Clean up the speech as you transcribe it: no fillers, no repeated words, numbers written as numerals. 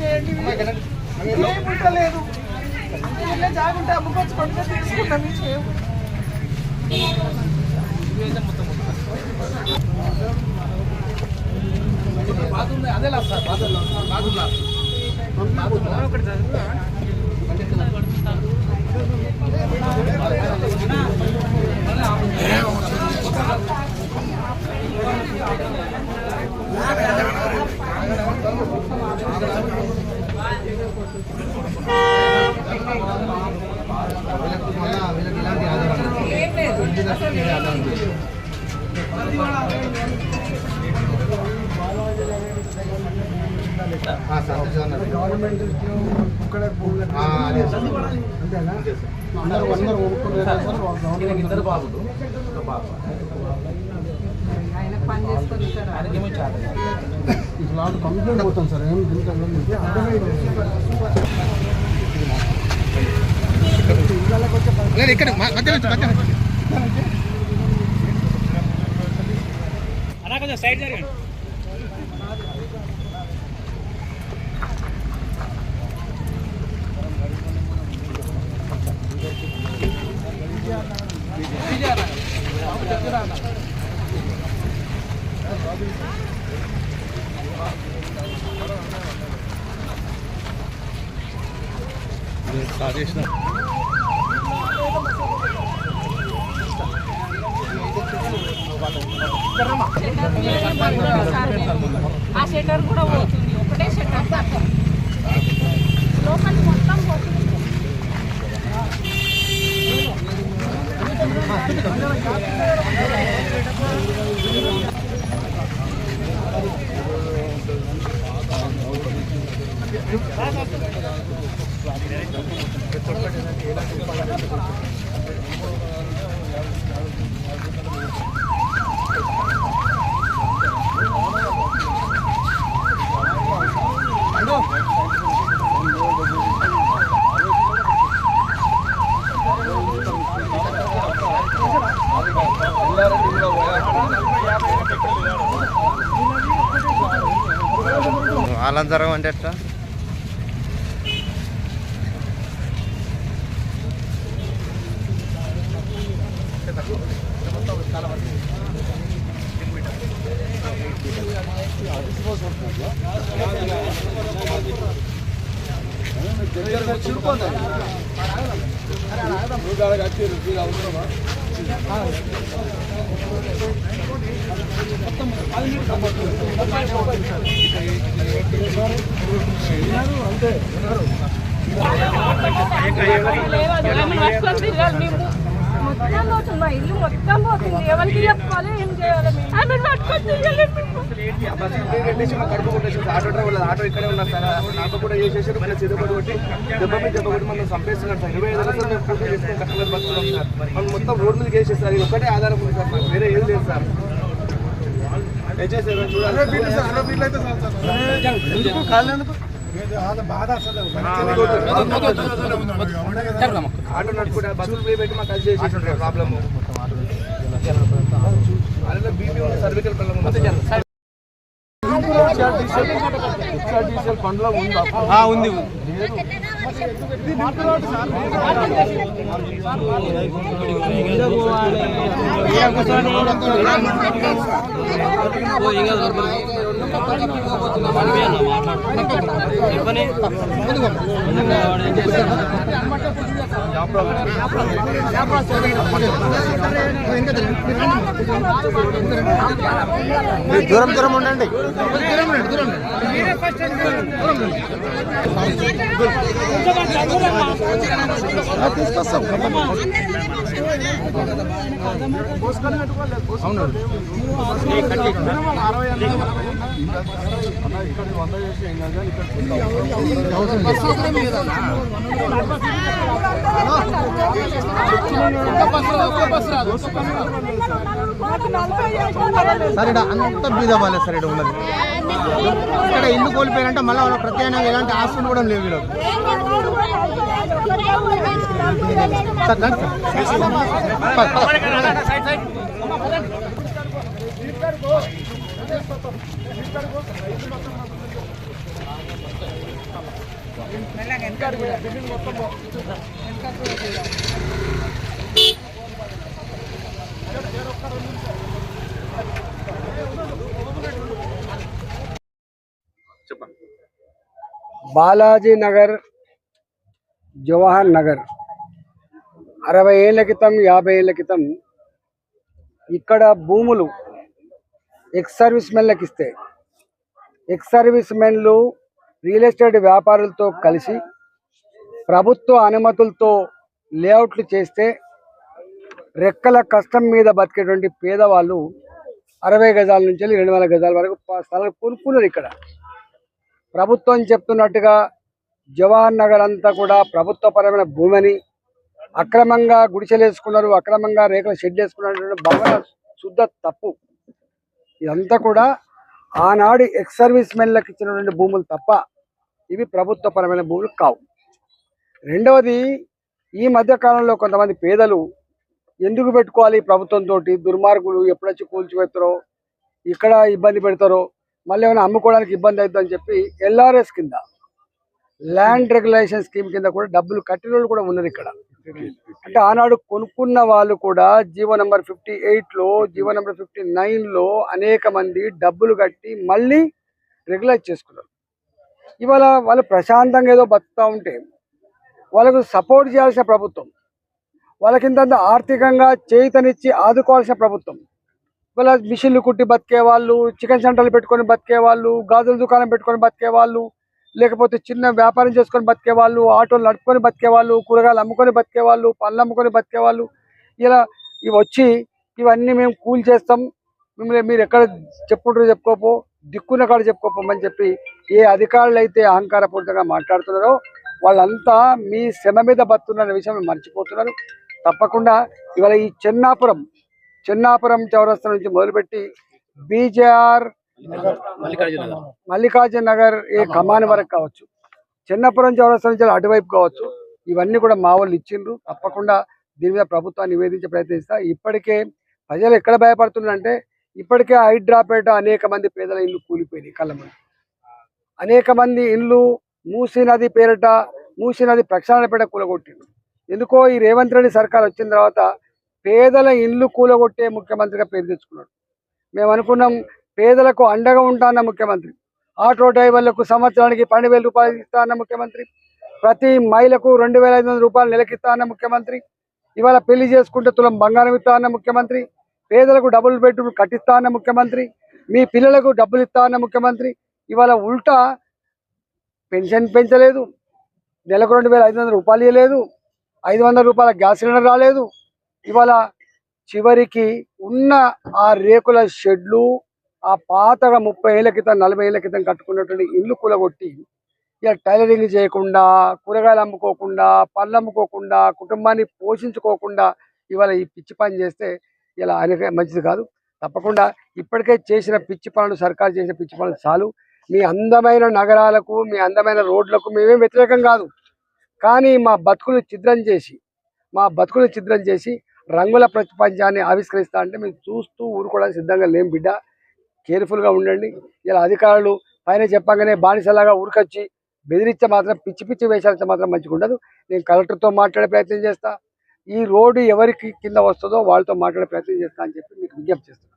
చేయండి. ఏం ఉండలేదు, ఇళ్ళే జాగుంటే అమ్ముకొచ్చుకుంటే తీసుకున్నాం. అదే సార్ గవర్నమెంట్ ఇద్దరు బాబులు కంప్లైంట్ అవుతాం సార్. ఏం ఇక్కడ కొంచెం సైడ్ జరగండి. ఆ షెటర్ కూడా పోతుంది, ఒకటే షెటర్ లోపల మొత్తం పోతుంది. అలంతరం అంటే ఎట్లా? మొత్తం పోతుంది, మా ఇల్లు మొత్తం పోతుంది. ఎవరికి చెప్పాలి, ఏం చేయాలి? ఆటో డ్రైవర్ ఆటో ఇక్కడే ఉన్నారు సార్. నాకు కూడా చేసేసారు, మన చెరుపడి కొట్టి దెబ్బ మీద దెబ్బ కొట్టి మనం చంపేస్తున్నారు సార్. 25 లక్షలు మేము ఫోటో చేసుకుని కష్టపడి బతున్నాం సార్. మనం మొత్తం రోడ్ మీద వేసేస్తారు. ఇది ఒక్కటే ఆధారం ఉంది సార్, మాకు వేరే ఏం లేదు సార్. ఆటో నడుపుకుంటే బస్సులు పోయి పెట్టి మాకు కలిసి చేసేసి ప్రాబ్లము. అలా బీపీ ఉంది, సర్వికల్ ప్రాబ్లం ఉంది. డీజిల్ పండ్లో ఉందా? ఉంది. దూరం దూరం ఉండండి. తీసుకొస్తాం. అవును సార్, ఇక్కడ అంత బీద వాళ్ళే సార్. ఇక్కడ ఉన్నది ఇక్కడ ఇల్లు కోల్పోయారంటే మళ్ళీ వాళ్ళ ప్రత్యామ్నాయం ఎలాంటి ఆస్తులు కూడా లేవు వీళ్ళకి. సార్ బిల్డింగ్ మొత్తం చెప్పండి. బాలాజీ నగర్, జవహర్ నగర్ 60 ఏళ్ల క్రితం 50 ఏళ్ల క్రితం ఇక్కడ భూములు ఎక్స్ సర్వీస్ మెన్లకు ఇస్తే ఎక్స్ సర్వీస్ మెన్లు రియల్ ఎస్టేట్ వ్యాపారులతో కలిసి ప్రభుత్వ అనుమతులతో లేఅవుట్లు చేస్తే రెక్కల కష్టం మీద బతికేటువంటి పేదవాళ్ళు 60 గజాల నుంచి 200 గజాల వరకు స్థలాలు కొనుక్కున్నారు. ఇక్కడ ప్రభుత్వం చెప్తున్నట్టుగా జవహర్ నగర్ అంతా కూడా ప్రభుత్వపరమైన భూమిని అక్రమంగా గుడిసెలు వేసుకున్నారు, అక్రమంగా రేకుల షెడ్ వేసుకున్నటువంటి భావన శుద్ధ తప్పు. ఇదంతా కూడా ఆనాడు ఎక్స్ సర్వీస్ మెన్లకు ఇచ్చినటువంటి భూములు తప్ప ఇవి ప్రభుత్వపరమైన భూములు కావు. రెండవది, ఈ మధ్య కాలంలో కొంతమంది పేదలు ఎందుకు పెట్టుకోవాలి ప్రభుత్వంతో, దుర్మార్గులు ఎప్పుడొచ్చి కూల్చిపెడతారో, ఇక్కడ ఇబ్బంది పెడతారో, మళ్ళీ ఏమైనా అమ్ముకోవడానికి ఇబ్బంది అవుతుందని చెప్పి ఎల్ఆర్ఎస్ కింద ల్యాండ్ రెగ్యులేషన్ స్కీమ్ కింద కూడా డబ్బులు కట్టిన వాళ్ళు కూడా ఉన్నారు ఇక్కడ. అంటే ఆనాడు కొనుక్కున్న వాళ్ళు కూడా జీవో నెంబర్ 58లో, జీవో నెంబర్ 59లో అనేక మంది డబ్బులు కట్టి మళ్ళీ రెగ్యులైజ్ చేసుకున్నారు. ఇవాళ వాళ్ళు ప్రశాంతంగా ఏదో బతుకుతూ ఉంటే వాళ్ళకు సపోర్ట్ చేయాల్సిన ప్రభుత్వం, వాళ్ళకింత ఆర్థికంగా చేతనిచ్చి ఆదుకోవాల్సిన ప్రభుత్వం. ఇవాళ మిషన్లు కుట్టి బతికే వాళ్ళు, చికెన్ సెంటర్లు పెట్టుకొని బతికే వాళ్ళు, గాజుల దుకాణం పెట్టుకొని బతికే వాళ్ళు, లేకపోతే చిన్న వ్యాపారం చేసుకొని బతికే వాళ్ళు, ఆటోలు నడుపుకొని బతికే వాళ్ళు, కూరగాయలు అమ్ముకొని బతికే వాళ్ళు, పళ్ళు అమ్ముకొని బతికే వాళ్ళు, ఇలా ఇవి వచ్చి ఇవన్నీ మేము కూల్ చేస్తాం, మిమ్మల్ని మీరు ఎక్కడ చెప్పుకుంటారో చెప్పుకోపో, దిక్కున్న కాడ చెప్పుకోపోమని చెప్పి ఏ అధికారులు అయితే అహంకారపూరితంగా మాట్లాడుతున్నారో వాళ్ళంతా మీ శ్రమ మీద బతున్న విషయం మర్చిపోతున్నారు. తప్పకుండా ఇవాళ ఈ చెన్నాపురం చౌరస్తా నుంచి మొదలుపెట్టి బీజేఆర్ మల్లికార్జున నగర్ కమాన్ వరకు కావచ్చు, చెన్నాపురం చౌరస్తా నుంచి అటువైపు కావచ్చు, ఇవన్నీ కూడా మా వాళ్ళు ఇచ్చిండ్రు. తప్పకుండా దీని మీద ప్రభుత్వాన్ని నివేదించే ప్రయత్నిస్తా. ఇప్పటికే ప్రజలు ఎక్కడ భయపడుతున్నారంటే ఇప్పటికే హైడ్రాపేట అనేక మంది పేదల ఇల్లు కూలిపోయినాయి కళ్ళ ముందు. అనేక మంది ఇల్లు మూసీ నది పేరిట, మూసీ నది ప్రక్షాళన పేట కూలగొట్టిండ్రు. ఎందుకో ఈ రేవంత్ రెడ్డి సర్కార్ వచ్చిన తర్వాత పేదల ఇల్లు కూలగొట్టే ముఖ్యమంత్రిగా పేరు తెచ్చుకున్నాడు. మేము అనుకున్నాం పేదలకు అండగా ఉంటా అన్న ముఖ్యమంత్రి, ఆటో డ్రైవర్లకు సంవత్సరానికి 12,000 రూపాయలు ఇస్తా అన్న ముఖ్యమంత్రి, ప్రతి మహిళకు 2,500 రూపాయలు నెలకిస్తా అన్న ముఖ్యమంత్రి, ఇవాళ పెళ్లి చేసుకుంటే తులం బంగారం ఇస్తా అన్న ముఖ్యమంత్రి, పేదలకు డబుల్ బెడ్రూమ్ కట్టిస్తా అన్న ముఖ్యమంత్రి, మీ పిల్లలకు డబ్బులు ఇస్తా అన్న ముఖ్యమంత్రి, ఇవాళ ఉల్టా పెన్షన్ పెంచలేదు, నెలకు 2,500 రూపాయలు ఇవ్వలేదు, 500 రూపాయల గ్యాస్ సిలిండర్ రాలేదు. ఇవాళ చివరికి ఉన్న ఆ రేకుల షెడ్లు, ఆ పాతగా 30 ఏళ్ల క్రితం 40 ఏళ్ల క్రితం కట్టుకున్నటువంటి ఇల్లు కూలగొట్టి ఇక టైలరింగ్ చేయకుండా, కూరగాయలు అమ్ముకోకుండా, పళ్ళు అమ్ముకోకుండా, కుటుంబాన్ని పోషించుకోకుండా ఇవాళ ఈ పిచ్చి పని చేస్తే ఇలా ఆయనకే మంచిది కాదు. తప్పకుండా ఇప్పటికే చేసిన పిచ్చి పనులు, సర్కారు చేసిన పిచ్చి పనులు చాలు. మీ అందమైన నగరాలకు, మీ అందమైన రోడ్లకు మేమేం వ్యతిరేకం కాదు, కానీ మా బతుకులు ఛిద్రం చేసి రంగుల ప్రపంచాన్ని ఆవిష్కరిస్తా అంటే మేము చూస్తూ ఊరుకోవడానికి సిద్ధంగా లేం బిడ్డ. కేర్ఫుల్గా ఉండండి. ఇలా అధికారులు పైన చెప్పగానే బానిసలాగా ఊరికొచ్చి బెదిరిస్తే మాత్రం పిచ్చి వేషాలతో మాత్రం మంచిగా ఉండదు. నేను కలెక్టర్తో మాట్లాడే ప్రయత్నం చేస్తా, ఈ రోడ్డు ఎవరికి కింద వస్తుందో వాళ్ళతో మాట్లాడే ప్రయత్నం చేస్తా అని చెప్పి మీకు విజ్ఞప్తి చేస్తాను.